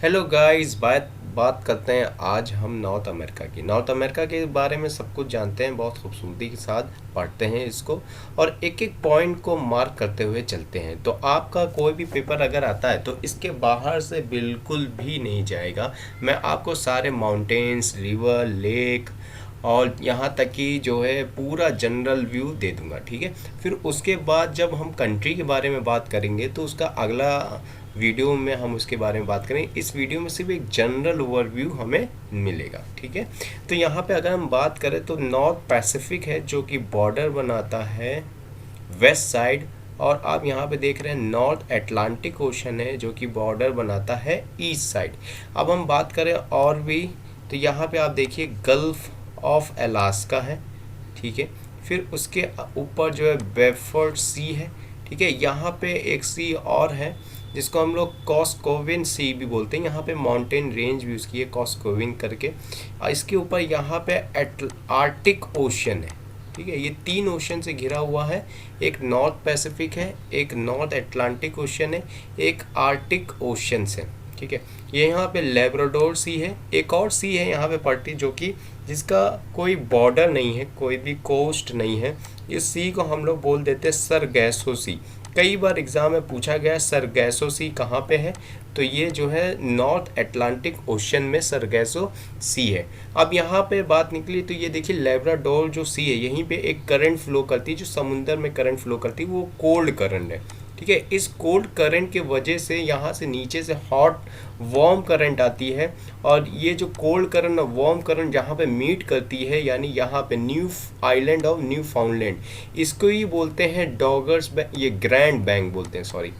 Hello guys, बात बात करते हैं आज हम नॉर्थ अमेरिका की। नॉर्थ अमेरिका के बारे में सब कुछ जानते हैं, बहुत खूबसूरती के साथ पढ़ते हैं इसको और एक एक पॉइंट को मार्क करते हुए चलते हैं। तो आपका कोई भी पेपर अगर आता है तो इसके बाहर से बिल्कुल भी नहीं जाएगा। मैं आपको सारे माउंटेन्स, रिवर, लेक और यहाँ तक कि जो है पूरा जनरल व्यू दे दूंगा, ठीक है। फिर उसके बाद जब हम कंट्री के बारे में बात करेंगे तो उसका अगला वीडियो में हम उसके बारे में बात करें। इस वीडियो में सिर्फ एक जनरल ओवरव्यू हमें मिलेगा, ठीक है। तो यहाँ पे अगर हम बात करें तो नॉर्थ पैसिफिक है जो कि बॉर्डर बनाता है वेस्ट साइड, और आप यहाँ पे देख रहे हैं नॉर्थ अटलांटिक ओशन है जो कि बॉर्डर बनाता है ईस्ट साइड। अब हम बात करें और भी तो यहाँ पे आप देखिए गल्फ ऑफ अलास्का है, ठीक है। फिर उसके ऊपर जो है बेफोर्ड सी है, ठीक है। यहाँ पे एक सी और है जिसको हम लोग कॉस्कोविन सी भी बोलते हैं। यहाँ पे माउंटेन रेंज भी उसकी है कॉस्कोविन करके। इसके ऊपर यहाँ पे आर्टिक ओशन है, ठीक है। ये तीन ओशन से घिरा हुआ है। एक नॉर्थ पैसिफिक है, एक नॉर्थ अटलांटिक ओशन है, एक आर्टिक ओशन है, ठीक है। ये यहाँ पे लेब्राडोर सी है, एक और सी है यहाँ पे पड़ती जो कि जिसका कोई बॉर्डर नहीं है, कोई भी कोस्ट नहीं है। इस सी को हम लोग बोल देते हैं सरगैसो सी। कई बार एग्जाम में पूछा गया सरगैसो सी कहाँ पे है, तो ये जो है नॉर्थ अटलांटिक ओशन में सरगैसो सी है। अब यहाँ पे बात निकली तो ये देखिए लेब्राडोर जो सी है यहीं पे एक करंट फ्लो करती है, जो समुंदर में करंट फ्लो करती है वो कोल्ड करंट है, ठीक है। इस कोल्ड करंट के वजह से यहाँ से नीचे से हॉट वार्म करंट आती है, और ये जो कोल्ड करंट और वार्म करंट जहाँ पे मीट करती है यानी यहाँ पे न्यू आइलैंड ऑफ न्यू फाउंडलैंड, इसको ही बोलते हैं डॉगर्स ये ग्रैंड बैंक बोलते हैं, सॉरी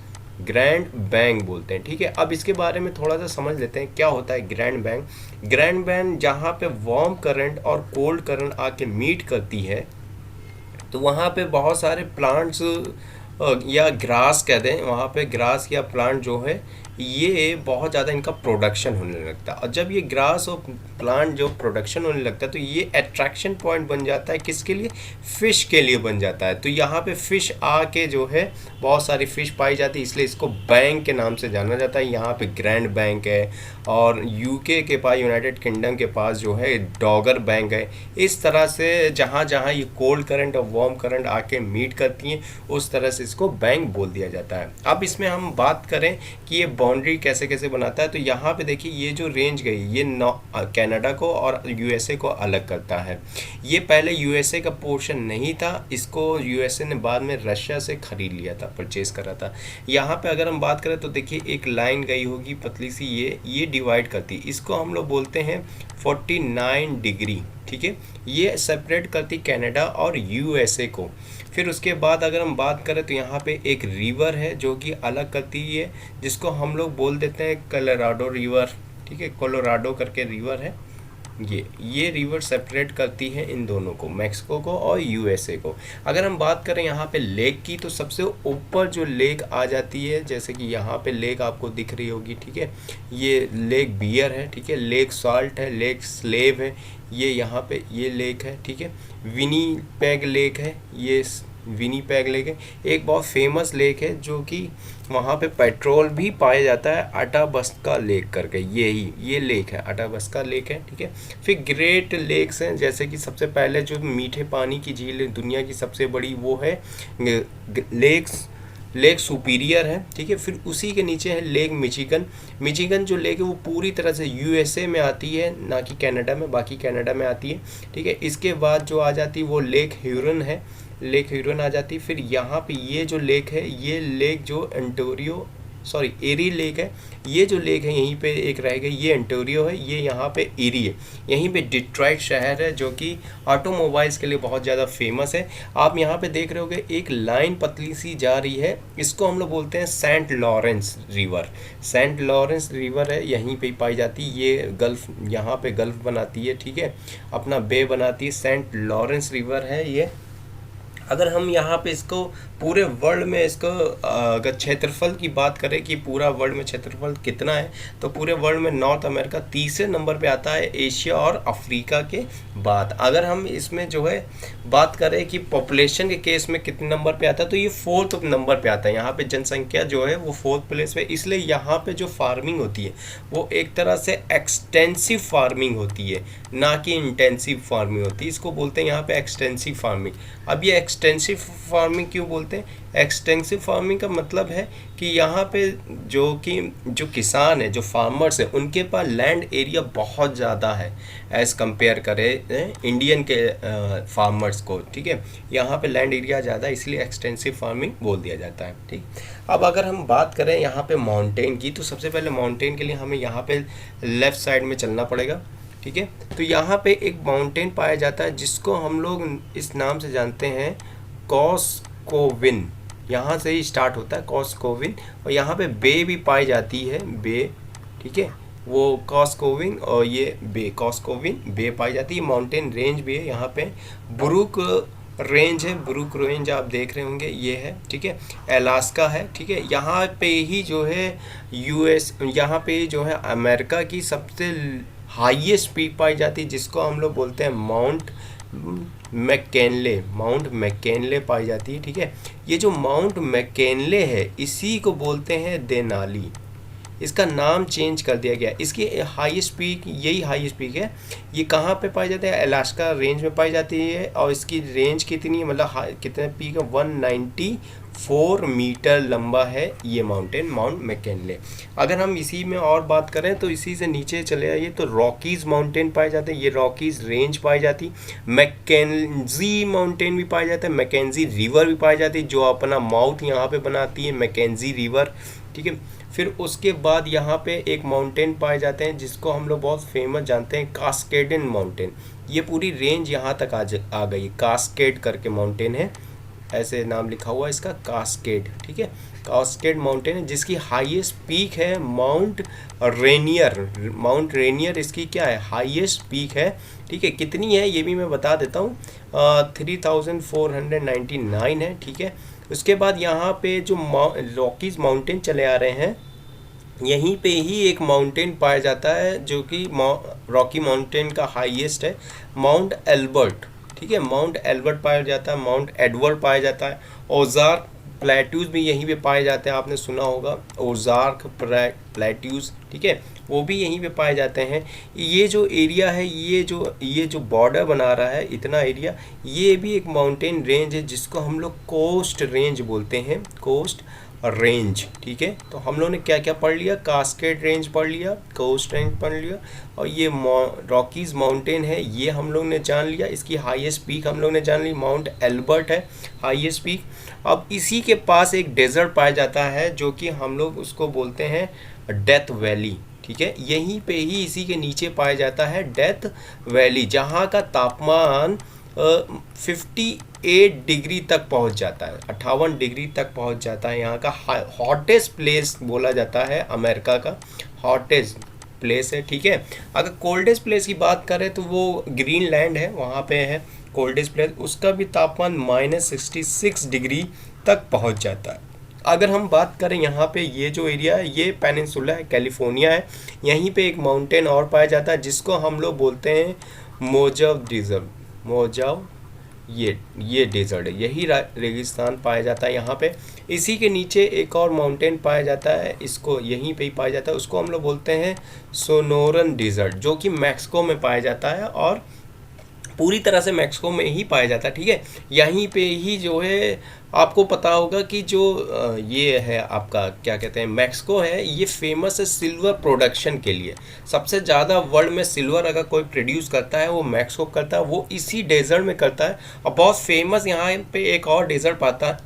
ग्रैंड बैंक बोलते हैं, ठीक है। अब इसके बारे में थोड़ा सा समझ लेते हैं क्या होता है ग्रैंड बैंक। ग्रैंड बैंक जहाँ पे वार्म करंट और कोल्ड करंट आके मीट करती है तो वहाँ पे बहुत सारे प्लांट्स या ग्रास कहते हैं, वहाँ पे ग्रास या प्लांट जो है ये बहुत ज़्यादा इनका प्रोडक्शन होने लगता है। और जब ये ग्रास और प्लांट जो प्रोडक्शन होने लगता है तो ये अट्रैक्शन पॉइंट बन जाता है, किसके लिए? फिश के लिए बन जाता है। तो यहाँ पे फिश आके जो है बहुत सारी फिश पाई जाती है, इसलिए इसको बैंक के नाम से जाना जाता है। यहाँ पे ग्रैंड बैंक है, और यूके के पास, यूनाइटेड किंगडम के पास जो है डॉगर बैंक है। इस तरह से जहाँ जहाँ ये कोल्ड करंट और वार्म करंट आके मीट करती हैं उस तरह से इसको बैंक बोल दिया जाता है। अब इसमें हम बात करें कि ये बाउंड्री कैसे कैसे बनाता है, तो यहाँ पे देखिए ये जो रेंज गई ये कनाडा को और यूएसए को अलग करता है। ये पहले यूएसए का पोर्शन नहीं था, इसको यूएसए ने बाद में रशिया से खरीद लिया था, परचेज करा था। यहाँ पे अगर हम बात करें तो देखिए एक लाइन गई होगी पतली सी, ये डिवाइड करती, इसको हम लोग बोलते हैं 49 डिग्री, ठीक है। ये सेपरेट करती कनाडा और यूएसए को। फिर उसके बाद अगर हम बात करें तो यहाँ पे एक रिवर है जो कि अलग करती है, जिसको हम लोग बोल देते हैं कोलोराडो रिवर, ठीक है। कोलोराडो करके रिवर है, ये रिवर सेपरेट करती है इन दोनों को, मैक्सिको को और यूएसए को। अगर हम बात करें यहाँ पे लेक की तो सबसे ऊपर जो लेक आ जाती है, जैसे कि यहाँ पे लेक आपको दिख रही होगी, ठीक है। ये लेक बियर है, ठीक है। लेक साल्ट है, लेक स्लेव है, ये यहाँ पे ये लेक है, ठीक है। विनीपेग लेक है, ये विनीपेग लेक है। एक बहुत फेमस लेक है जो कि वहाँ पे पेट्रोल भी पाया जाता है, अटाबस्का लेक करके, ये लेक है, अटाबस्का लेक है, ठीक है। फिर ग्रेट लेक्स हैं, जैसे कि सबसे पहले जो मीठे पानी की झील दुनिया की सबसे बड़ी वो है लेक सुपीरियर है, ठीक है। फिर उसी के नीचे है लेक मिचिगन। मिचिगन जो लेक है वो पूरी तरह से यूएसए में आती है, ना कि कनाडा में, बाकी कनाडा में आती है, ठीक है। इसके बाद जो आ जाती है वो लेक ह्यूरन है, लेक ह्यूरन आ जाती है। फिर यहाँ पे ये जो लेक है, ये लेक जो एरी लेक है, ये जो लेक है यहीं पे एक रह गई, ये एंटोरियो है, ये यहाँ पे एरी है। यहीं पे डिट्रॉइट शहर है जो कि ऑटोमोबाइल्स के लिए बहुत ज़्यादा फेमस है। आप यहाँ पे देख रहे होगे एक लाइन पतली सी जा रही है, इसको हम लोग बोलते हैं Saint Lawrence river. Saint Lawrence river है, यहीं पे पाई जाती है। ये गल्फ, यहाँ पे गल्फ बनाती है, ठीक है, अपना बे बनाती है। सेंट लॉरेंस रिवर है ये, अगर हम यहाँ पे इसको पूरे वर्ल्ड में इसको अगर क्षेत्रफल की बात करें कि पूरा वर्ल्ड में क्षेत्रफल कितना है, तो पूरे वर्ल्ड में नॉर्थ अमेरिका तीसरे नंबर पे आता है एशिया और अफ्रीका के बाद। अगर हम इसमें जो है बात करें कि पॉपुलेशन के केस में कितने नंबर पे आता है, तो ये फोर्थ नंबर पे आता है। यहाँ पे जनसंख्या जो है वो फोर्थ प्लेस पे, इसलिए यहाँ पे जो फार्मिंग होती है वो एक तरह से एक्सटेंसिव फार्मिंग होती है, ना कि इंटेंसिव फार्मिंग होती है। इसको बोलते हैं यहाँ पे एक्सटेंसिव फार्मिंग। अब ये एक्सटेंसिव फार्मिंग क्यों बोलते हैं? एक्सटेंसिव फार्मिंग का मतलब है कि यहाँ पे जो किसान है, जो फार्मर्स है, उनके पास लैंड एरिया बहुत ज़्यादा है एज़ कंपेयर करें इंडियन के फार्मर्स को, ठीक है। यहाँ पे लैंड एरिया ज़्यादा है, इसलिए एक्सटेंसिव फार्मिंग बोल दिया जाता है, ठीक। अब अगर हम बात करें यहाँ पे माउंटेन की, तो सबसे पहले माउंटेन के लिए हमें यहाँ पे लेफ़्ट साइड में चलना पड़ेगा, ठीक है। तो यहाँ पे एक माउंटेन पाया जाता है जिसको हम लोग इस नाम से जानते हैं कॉस्कोविन। यहाँ से ही स्टार्ट होता है कॉस्कोविन, और यहाँ पे बे भी पाई जाती है, बे, ठीक है। वो कॉस्कोविन और ये बे, कॉस्कोविन बे पाई जाती है। माउंटेन रेंज भी है यहाँ पे, ब्रूक रेंज है, ब्रूक रेंज आप देख रहे होंगे, ये है, ठीक है। अलास्का है, ठीक है। यहाँ पे ही जो है यूएस, यहाँ पे जो है अमेरिका की सबसे हाईएस्ट पीक पाई जाती है, जिसको हम लोग बोलते हैं माउंट मैककिनले, माउंट मैककिनले पाई जाती है, ठीक है। ये जो माउंट मैककिनले है इसी को बोलते हैं देनाली, इसका नाम चेंज कर दिया गया। इसकी हाईएस्ट पीक, यही हाईएस्ट पीक है। ये कहाँ पे पाई जाती है? अलास्का रेंज में पाई जाती है, और इसकी रेंज कितनी है, मतलब कितने पीक है? 194 मीटर लंबा है ये माउंटेन, माउंट मैककिनले। अगर हम इसी में और बात करें तो इसी से नीचे चले आइए तो रॉकीज़ माउंटेन पाए जाते हैं, ये रॉकीज़ रेंज पाई जाती। मैकेंजी माउंटेन भी पाया जाता है, मैकेंजी रिवर भी पाई जाती है, जो अपना माउथ यहाँ पे बनाती है, मैकेंजी रिवर, ठीक है। फिर उसके बाद यहाँ पे एक माउंटेन पाए जाते हैं जिसको हम लोग बहुत फेमस जानते हैं, कास्केडन माउंटेन। ये पूरी रेंज यहाँ तक आ गई, कास्केड करके माउंटेन है, ऐसे नाम लिखा हुआ है इसका, कास्केड, ठीक है। कास्केड माउंटेन है जिसकी हाईएस्ट पीक है माउंट रेनियर। माउंट रेनियर इसकी क्या है? हाईएस्ट पीक है, ठीक है। कितनी है ये भी मैं बता देता हूँ, 3499 है, ठीक है। उसके बाद यहाँ पे जो रॉकीज माउंटेन चले आ रहे हैं, यहीं पे ही एक माउंटेन पाया जाता है जो कि रॉकी माउंटेन का हाईएस्ट है, माउंट एल्बर्ट, ठीक है। माउंट एल्बर्ट पाया जाता है, माउंट एडवर्ड पाया जाता है, ओजार्क प्लेट्यूज भी यहीं पे पाए जाते हैं, आपने सुना होगा ओजार्क प्लेट्यूज, ठीक है, वो भी यहीं पे पाए जाते हैं। ये जो एरिया है, ये जो बॉर्डर बना रहा है इतना एरिया, ये भी एक माउंटेन रेंज है जिसको हम लोग कोस्ट रेंज बोलते हैं, कोस्ट रेंज, ठीक है। तो हम लोगों ने क्या क्या पढ़ लिया? कास्केड रेंज पढ़ लिया, कोस्ट रेंज पढ़ लिया, और ये रॉकीज़ माउंटेन है ये हम लोग ने जान लिया। इसकी हाईएस्ट पीक हम लोग ने जान ली, माउंट एल्बर्ट है हाईएस्ट पीक। अब इसी के पास एक डेजर्ट पाया जाता है जो कि हम लोग उसको बोलते हैं डेथ वैली, ठीक है। यहीं पे ही इसी के नीचे पाया जाता है डेथ वैली, जहाँ का तापमान 58 डिग्री तक पहुंच जाता है, 58 डिग्री तक पहुंच जाता है। यहाँ का हॉटेस्ट प्लेस बोला जाता है, अमेरिका का हॉटेस्ट प्लेस है, ठीक है। अगर कोल्डेस्ट प्लेस की बात करें तो वो ग्रीनलैंड है, वहाँ पे है कोल्डेस्ट प्लेस, उसका भी तापमान -66 डिग्री तक पहुँच जाता है। अगर हम बात करें यहाँ पे, ये जो एरिया है ये पेनिनसुला है, कैलिफोर्निया है, यहीं पे एक माउंटेन और पाया जाता है जिसको हम लोग बोलते हैं मोजाव डिज़र्ट, मोजाव, ये डेजर्ट है, यही रेगिस्तान पाया जाता है यहाँ पे। इसी के नीचे एक और माउंटेन पाया जाता है, इसको यहीं पे ही पाया जाता है, उसको हम लोग बोलते हैं सोनोरन डेजर्ट, जो कि मैक्सिको में पाया जाता है, और पूरी तरह से मैक्सिको में ही पाया जाता है, ठीक है। यहीं पे ही जो है आपको पता होगा कि जो ये है आपका क्या कहते हैं, मैक्सिको है, ये फेमस है सिल्वर प्रोडक्शन के लिए। सबसे ज़्यादा वर्ल्ड में सिल्वर अगर कोई प्रोड्यूस करता है वो मैक्सिको करता है, वो इसी डेजर्ट में करता है। और बहुत फेमस यहाँ पे एक और डेजर्ट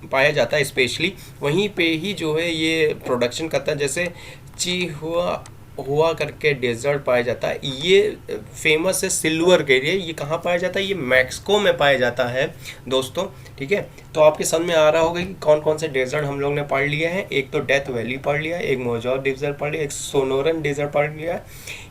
पाया जाता है स्पेशली, वहीं पे ही जो है ये प्रोडक्शन करता है, जैसे चिहुआ करके डेजर्ट पाया जाता है, ये फेमस है सिल्वर के लिए। ये कहाँ पाया जाता है? ये मैक्सिको में पाया जाता है दोस्तों, ठीक है। तो आपके समझ में आ रहा होगा कि कौन कौन से डेजर्ट हम लोग ने पढ़ लिए हैं। एक तो डेथ वैली पढ़ लिया, एक मोजाव डेजर्ट पढ़ लिया, एक सोनोरन डेजर्ट पढ़ लिया।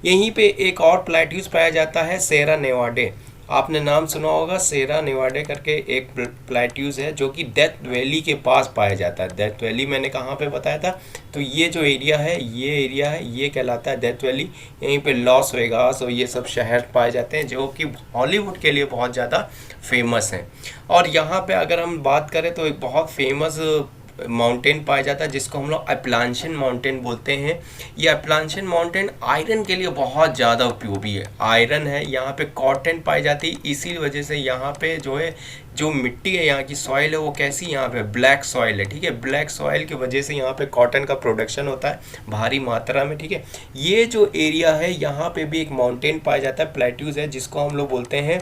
यहीं पे एक और प्लेट्यूज पाया जाता है, सेरा नेवाडे, आपने नाम सुना होगा सेरा नेवाडा करके एक प्लेट्यूज है जो कि डेथ वैली के पास पाया जाता है। डेथ वैली मैंने कहाँ पे बताया था, तो ये जो एरिया है, ये एरिया है, ये कहलाता है डेथ वैली। यहीं पे लॉस वेगास और ये सब शहर पाए जाते हैं जो कि हॉलीवुड के लिए बहुत ज़्यादा फेमस हैं। और यहाँ पे अगर हम बात करें तो एक बहुत फेमस माउंटेन पाया जाता है जिसको हम लोग अपलांशियन माउंटेन बोलते हैं। ये अपलांशियन माउंटेन आयरन के लिए बहुत ज़्यादा उपयोगी है। आयरन है, यहाँ पे कॉटन पाई जाती है, इसी वजह से यहाँ पे जो है जो मिट्टी है, यहाँ की सॉइल है, वो कैसी यहाँ पे ब्लैक सॉइल है। ठीक है, ब्लैक सॉइल की वजह से यहाँ पे कॉटन का प्रोडक्शन होता है भारी मात्रा में। ठीक है, ये जो एरिया है यहाँ पे भी एक माउंटेन पाया जाता है, प्लेट्यूज है, जिसको हम लोग बोलते हैं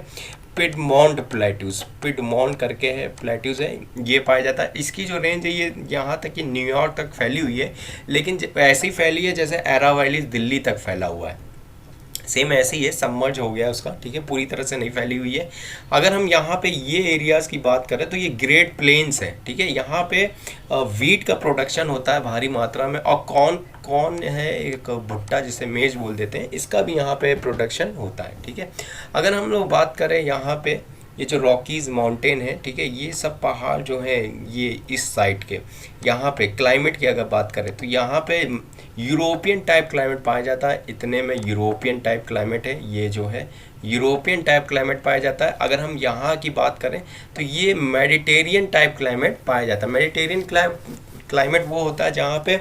पिडमॉन्ट प्लेट्यूज। पिडमॉन्ट करके है प्लेट्यूज है, ये पाया जाता है। इसकी जो रेंज है ये यहाँ तक कि न्यूयॉर्क तक फैली हुई है, लेकिन ऐसी फैली है जैसे एरावाइलिस दिल्ली तक फैला हुआ है। सेम ऐसे ही है, सबमर्ज हो गया उसका। ठीक है, पूरी तरह से नहीं फैली हुई है। अगर हम यहाँ पे ये एरियाज़ की बात करें तो ये ग्रेट प्लेन्स है। ठीक है, यहाँ पे वीट का प्रोडक्शन होता है भारी मात्रा में, और कॉर्न है एक भुट्टा जिसे मेज बोल देते हैं, इसका भी यहाँ पे प्रोडक्शन होता है। ठीक है, अगर हम लोग बात करें यहाँ पे ये जो रॉकीज़ माउंटेन है, ठीक है, ये सब पहाड़ जो है ये इस साइड के, यहाँ पे क्लाइमेट की अगर बात करें तो यहाँ पे यूरोपियन टाइप क्लाइमेट पाया जाता है। इतने में यूरोपियन टाइप क्लाइमेट है, ये जो है यूरोपियन टाइप क्लाइमेट पाया जाता है। अगर हम यहाँ की बात करें तो ये मेडिटेरियन टाइप क्लाइमेट पाया जाता है। मेडिटेरियन क्लाइमेट वो होता है जहाँ पे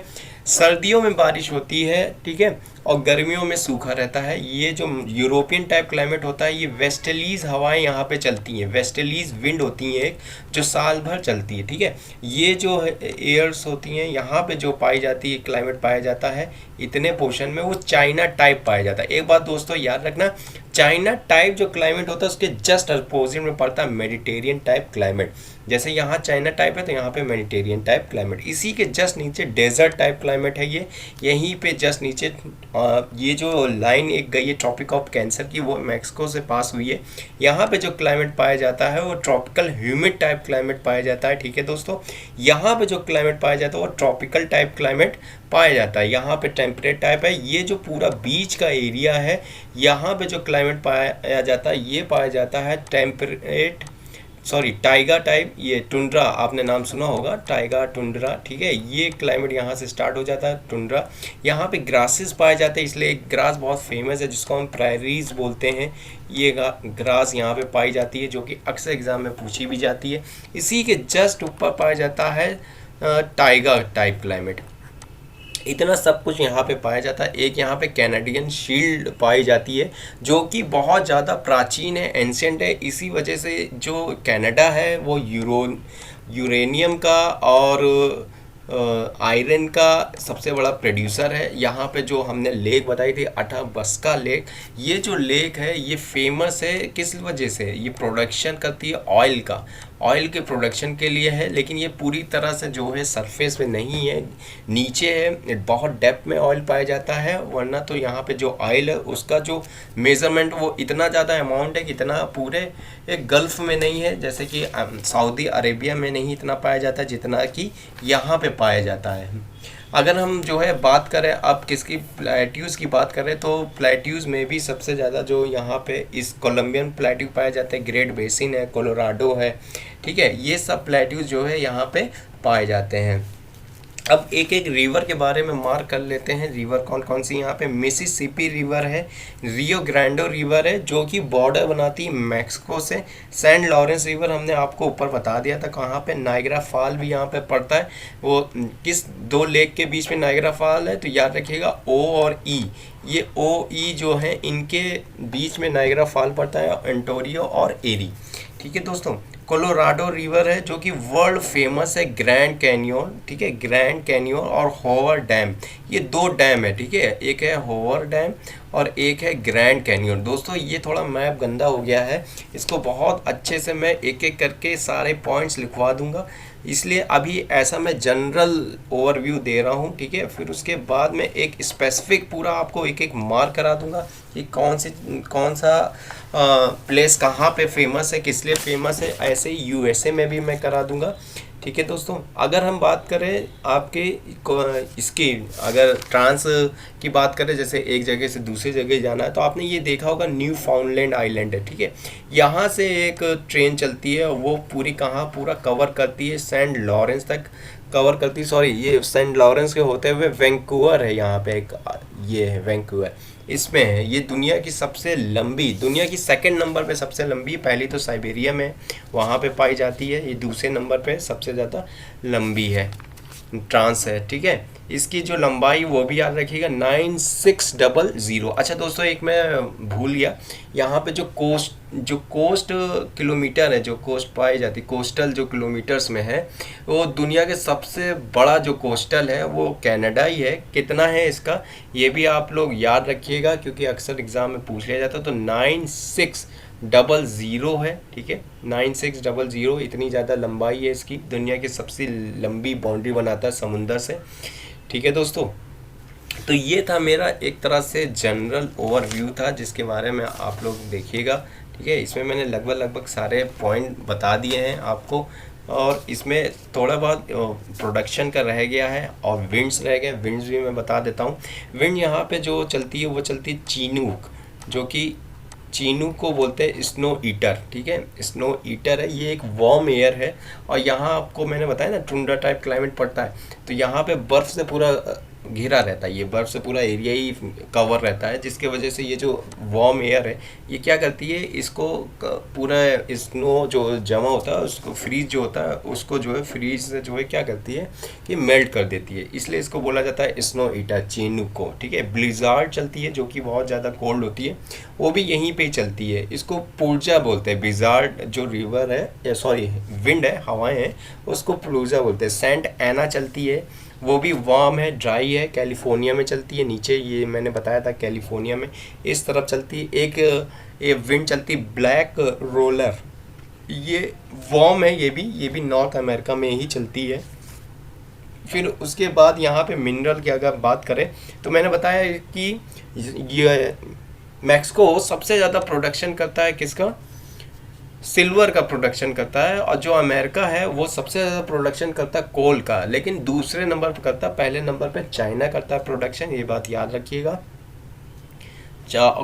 सर्दियों में बारिश होती है, ठीक है, और गर्मियों में सूखा रहता है। ये जो यूरोपियन टाइप क्लाइमेट होता है, ये वेस्टलीज हवाएं यहाँ पे चलती हैं, वेस्टलीज विंड होती हैं एक, जो साल भर चलती है। ठीक है, ये जो एयर्स होती हैं यहाँ पे जो पाई जाती है, क्लाइमेट पाया जाता है इतने पोर्शन में, वो चाइना टाइप पाया जाता है। एक बात दोस्तों याद रखना, चाइना टाइप जो क्लाइमेट होता है उसके जस्ट अपोजिट में पड़ता है मेडिटेरियन टाइप क्लाइमेट। जैसे यहाँ चाइना टाइप है तो यहाँ पे मेडिटेरियन टाइप क्लाइमेट, इसी के जस्ट नीचे डेजर्ट टाइप क्लाइमेट है ये। यहीं पे जस्ट नीचे ये जो लाइन एक गई है ट्रॉपिक ऑफ कैंसर की, वो मैक्सिको से पास हुई है। यहाँ पे जो क्लाइमेट पाया जाता है वो ट्रॉपिकल ह्यूमिड टाइप क्लाइमेट पाया जाता है। ठीक है दोस्तों, यहाँ पे जो क्लाइमेट पाया जाता है वो ट्रॉपिकल टाइप क्लाइमेट पाया जाता है। यहाँ पे टेम्परेट टाइप है। ये जो पूरा बीच का एरिया है, यहाँ पे जो क्लाइमेट पाया जाता है ये पाया जाता है टाइगा टाइप, ये टुंड्रा, आपने नाम सुना होगा टाइगा टुंड्रा। ठीक है, ये क्लाइमेट यहाँ से स्टार्ट हो जाता है टुंड्रा। यहाँ पे ग्रासेस पाए जाते हैं, इसलिए एक ग्रास बहुत फेमस है जिसको हम प्रायरीज बोलते हैं। ये ग्रास यहाँ पे पाई जाती है जो कि अक्सर एग्जाम में पूछी भी जाती है। इसी के जस्ट ऊपर पाया जाता है टाइगा टाइप क्लाइमेट। इतना सब कुछ यहाँ पे पाया जाता है। एक यहाँ पे कैनेडियन शील्ड पाई जाती है जो कि बहुत ज़्यादा प्राचीन है, एंशिएंट है। इसी वजह से जो कनाडा है वो यूरेनियम का और आयरन का सबसे बड़ा प्रोड्यूसर है। यहाँ पे जो हमने लेक बताई थी अथाबस्का लेक, ये जो लेक है ये फेमस है किस वजह से, ये प्रोडक्शन करती है ऑयल का, ऑयल के प्रोडक्शन के लिए है। लेकिन ये पूरी तरह से जो है सरफेस पे नहीं है, नीचे है, बहुत डेप्थ में ऑयल पाया जाता है। वरना तो यहाँ पे जो ऑयल है उसका जो मेज़रमेंट वो इतना ज़्यादा अमाउंट है कि इतना पूरे एक गल्फ़ में नहीं है, जैसे कि सऊदी अरेबिया में नहीं इतना पाया जाता जितना कि यहाँ पे पाया जाता है। अगर हम जो है बात करें अब किसकी, प्लेट्यूज़ की बात करें तो प्लेट्यूज़ में भी सबसे ज़्यादा जो यहाँ पे इस कोलंबियन प्लेट्यू पाए जाते हैं, ग्रेट बेसिन है, कोलोराडो है। ठीक है, ये सब प्लेट्यूज़ जो है यहाँ पे पाए जाते हैं। अब एक एक रिवर के बारे में मार्क कर लेते हैं। रिवर कौन कौन सी यहाँ पे, मिसिसिपी रिवर है, रियो ग्रांडो रिवर है जो कि बॉर्डर बनाती है मैक्सिको से, सेंट लॉरेंस रिवर हमने आपको ऊपर बता दिया था कहाँ पे, नायग्रा फॉल भी यहाँ पे पड़ता है। वो किस दो लेक के बीच में नायग्रा फॉल है तो याद रखिएगा ओ और ई, ये ओ ई जो है इनके बीच में नायग्रा फॉल पड़ता है, एंटोरियो और एरी। ठीक है दोस्तों, कोलोराडो रिवर है जो कि वर्ल्ड फेमस है, ग्रैंड कैनियन। ठीक है, ग्रैंड कैनियन और होवर डैम, ये दो डैम है। ठीक है, एक है होवर डैम और एक है ग्रैंड कैनियन। दोस्तों ये थोड़ा मैप गंदा हो गया है, इसको बहुत अच्छे से मैं एक एक करके सारे पॉइंट्स लिखवा दूंगा, इसलिए अभी ऐसा मैं जनरल ओवरव्यू दे रहा हूँ। ठीक है, फिर उसके बाद में एक स्पेसिफिक पूरा आपको एक एक मार्क करा दूंगा कि कौन सा प्लेस कहाँ पे फेमस है, किस लिए फेमस है। ऐसे ही यूएसए में भी मैं करा दूंगा ठीक है दोस्तों, अगर हम बात करें आपके इसकी, अगर ट्रांस की बात करें, जैसे एक जगह से दूसरी जगह जाना है, तो आपने ये देखा होगा न्यू फाउंडलैंड आइलैंड है, ठीक है। यहाँ से एक ट्रेन चलती है, वो पूरी कहाँ पूरा कवर करती है, सेंट लॉरेंस तक कवर करती है। सॉरी, ये सेंट लॉरेंस के होते हुए वैंकूवर है यहाँ पे एक, ये है वैंकूवर, इसमें है। ये दुनिया की सबसे लंबी, दुनिया की सेकंड नंबर पे सबसे लंबी, पहली तो साइबेरिया में वहाँ पे पाई जाती है, ये दूसरे नंबर पे सबसे ज़्यादा लंबी है, ट्रांस है, ठीक है। इसकी जो लंबाई वो भी याद रखिएगा 9600। अच्छा दोस्तों, एक मैं भूल गया, यहाँ पे जो कोस्ट किलोमीटर है, जो कोस्ट पाई जाती, कोस्टल जो किलोमीटर्स में है, वो दुनिया के सबसे बड़ा जो कोस्टल है वो कनाडा ही है। कितना है इसका, ये भी आप लोग याद रखिएगा, क्योंकि अक्सर एग्जाम में पूछ लिया जाता है। तो 9600 है, ठीक है, 9600, इतनी ज़्यादा लंबाई है इसकी, दुनिया की सबसे लंबी बाउंड्री बनाता है समुंदर से, ठीक है दोस्तों। तो ये था मेरा एक तरह से जनरल ओवरव्यू था, जिसके बारे में आप लोग देखिएगा, ठीक है। इसमें मैंने लगभग सारे पॉइंट बता दिए हैं आपको, और इसमें थोड़ा बहुत प्रोडक्शन का रह गया है और विंड्स रह गए, विंड्स भी मैं बता देता हूँ। विंड यहाँ पे जो चलती है वो चलती है चीनूक, जो कि चीनूक को बोलते हैं स्नो ईटर, ठीक है, स्नो ईटर है, ये एक वार्म एयर है। और यहाँ आपको मैंने बताया ना टुंड्रा टाइप क्लाइमेट पड़ता है, तो यहाँ पे बर्फ़ से पूरा घिरा रहता है, ये बर्फ़ से पूरा एरिया ही कवर रहता है, जिसके वजह से ये जो वार्म एयर है ये क्या करती है, इसको पूरा स्नो जो जमा होता है उसको, फ्रीज जो होता है उसको जो है, फ्रीज से जो है क्या करती है कि मेल्ट कर देती है, इसलिए इसको बोला जाता है स्नो ईटर चीनूक को, ठीक है। ब्लिज़ार्ड चलती है जो कि बहुत ज़्यादा कोल्ड होती है, वो भी यहीं पे चलती है, इसको पुर्जा बोलते हैं। ब्लिज़ार्ड जो रिवर है, या सॉरी विंड है, हवाएं हैं, उसको पुर्जा बोलते हैं। सेंट एना चलती है, वो भी वार्म है, ड्राई है, कैलिफोर्निया में चलती है, नीचे ये मैंने बताया था कैलिफोर्निया में इस तरफ चलती है। एक ये विंड चलती ब्लैक रोलर, ये वार्म है, ये भी नॉर्थ अमेरिका में ही चलती है। फिर उसके बाद यहाँ पे मिनरल की अगर बात करें, तो मैंने बताया कि ये मैक्सिको सबसे ज़्यादा प्रोडक्शन करता है किसका, सिल्वर का प्रोडक्शन करता है। और जो अमेरिका है वो सबसे ज़्यादा प्रोडक्शन करता है कोल का, लेकिन दूसरे नंबर पर करता है, पहले नंबर पे चाइना करता है प्रोडक्शन, ये बात याद रखिएगा।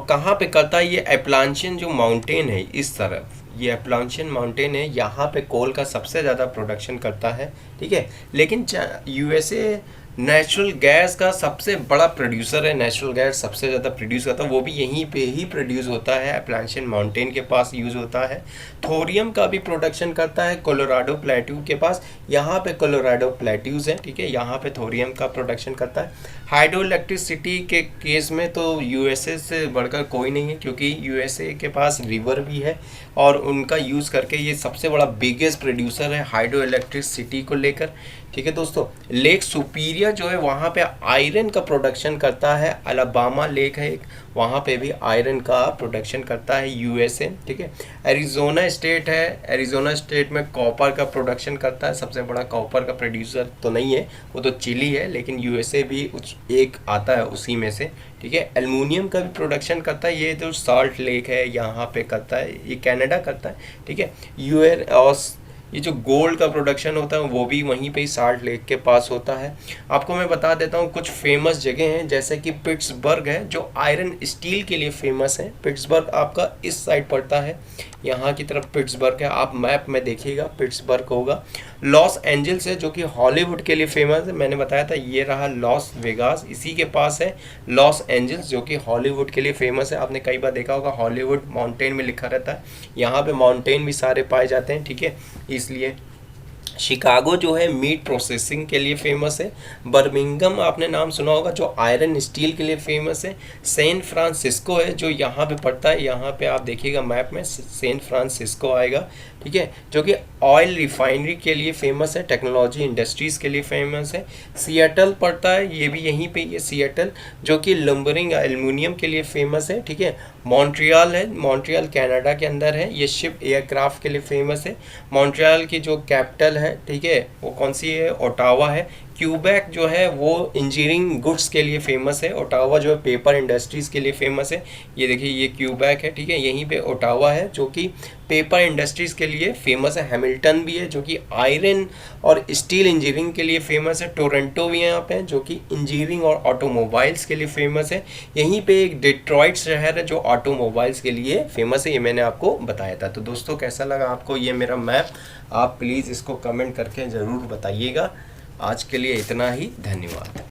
कहाँ पे करता है, ये एप्लांशियन जो माउंटेन है इस तरफ, ये एप्लांशियन माउंटेन है, यहाँ पे कोल का सबसे ज़्यादा प्रोडक्शन करता है, ठीक है। लेकिन यूएसए नेचुरल गैस का सबसे बड़ा प्रोड्यूसर है, नेचुरल गैस सबसे ज़्यादा प्रोड्यूस करता है, वो भी यहीं पे ही प्रोड्यूस होता है, एप्लांशियन माउंटेन के पास यूज़ होता है। थोरियम का भी प्रोडक्शन करता है कोलोराडो प्लेट्यू के पास, यहाँ पे कोलोराडो प्लेट्यूज़ है, ठीक है, यहाँ पे थोरियम का प्रोडक्शन करता है। हाइड्रो इलेक्ट्रिसिटी के केस में तो यूएसए से बढ़कर कोई नहीं है, क्योंकि यूएसए के पास रिवर भी है और उनका यूज़ करके ये सबसे बड़ा बिगेस्ट प्रोड्यूसर है हाइड्रो इलेक्ट्रिसिटी को लेकर, ठीक है दोस्तों। लेक सुपीरियर जो है वहाँ पे आयरन का प्रोडक्शन करता है, अलाबामा लेक है एक, वहाँ पे भी आयरन का प्रोडक्शन करता है यूएसए, ठीक है। एरिज़ोना स्टेट है, एरिज़ोना स्टेट में कॉपर का प्रोडक्शन करता है, सबसे बड़ा कॉपर का प्रोड्यूसर तो नहीं है, वो तो चिली है, लेकिन यूएसए भी एक आता है उसी में से, ठीक है। एल्युमिनियम का भी प्रोडक्शन करता है, ये जो साल्ट लेक है यहाँ पे करता है, ये कनाडा करता है, ठीक है। यूएस ये जो गोल्ड का प्रोडक्शन होता है वो भी वहीं पे ही साल्ट लेक के पास होता है। आपको मैं बता देता हूँ कुछ फेमस जगह हैं, जैसे कि पिट्सबर्ग है जो आयरन स्टील के लिए फेमस है। पिट्सबर्ग आपका इस साइड पड़ता है, यहाँ की तरफ पिट्सबर्ग है, आप मैप में देखिएगा पिट्सबर्ग होगा। लॉस एंजल्स है जो कि हॉलीवुड के लिए फेमस है, मैंने बताया था ये रहा लॉस वेगास, इसी के पास है लॉस एंजल्स जो कि हॉलीवुड के लिए फेमस है। आपने कई बार देखा होगा हॉलीवुड माउंटेन में लिखा रहता है, यहाँ पे माउंटेन भी सारे पाए जाते हैं, ठीक है, इसलिए। शिकागो जो है मीट प्रोसेसिंग के लिए फेमस है। बर्मिंघम आपने नाम सुना होगा जो आयरन स्टील के लिए फेमस है। सैन फ्रांसिस्को है जो यहाँ पे पड़ता है, यहाँ पे आप देखिएगा मैप में सैन फ्रांसिस्को आएगा, ठीक है, जो कि ऑयल रिफाइनरी के लिए फेमस है, टेक्नोलॉजी इंडस्ट्रीज़ के लिए फेमस है। सिएटल पड़ता है, ये भी यहीं पे, ये सिएटल जो कि लंबरिंग एल्युमिनियम के लिए फेमस है, ठीक है। मॉन्ट्रियल है, मॉन्ट्रियल कनाडा के अंदर है, ये शिप एयरक्राफ्ट के लिए फेमस है। मॉन्ट्रियल की जो कैपिटल है, ठीक है, वो कौन सी है, ओटावा है। क्यूबेक जो है वो इंजीनियरिंग गुड्स के लिए फेमस है। ओटावा जो है पेपर इंडस्ट्रीज़ के लिए फेमस है, ये देखिए ये क्यूबेक है, ठीक है, यहीं पे ओटावा है जो कि पेपर इंडस्ट्रीज़ के लिए फेमस है, हैमिल्टन भी है जो कि आयरन और स्टील इंजीनियरिंग के लिए फेमस है, टोरंटो भी है यहाँ पे जो कि इंजीनियरिंग और ऑटोमोबाइल्स के लिए फेमस है, यहीं पे एक डिट्रॉइट शहर है जो ऑटोमोबाइल्स के लिए फेमस है। ये मैंने आपको बताया था। तो दोस्तों कैसा लगा आपको ये मेरा मैप, आप प्लीज़ इसको कमेंट करके ज़रूर बताइएगा। आज के लिए इतना ही, धन्यवाद।